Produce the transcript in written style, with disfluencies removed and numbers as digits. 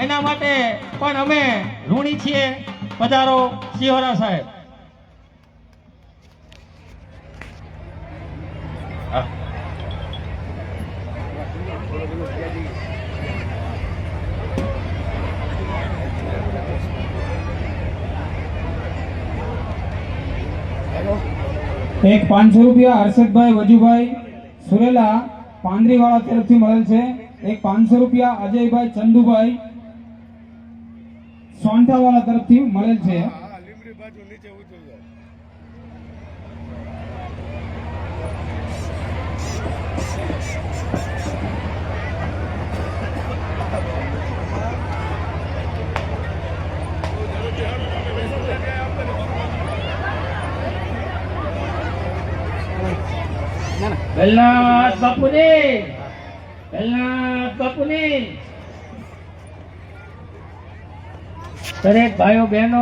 એના માટે પણ અમે ઋણી છીએ. પધારો સિહોરા સાહેબ. एक 500 रुपया हर्षदभाई वजूभाई सुरेला पांदरीवाड़ा तरफ મળેલ છે. एक 500 रुपया अजयभाई चंदुभाई सोंठावाला तरफ મળેલ છે. બેલનાથ બાપુની દરેક ભાઈઓ બહેનો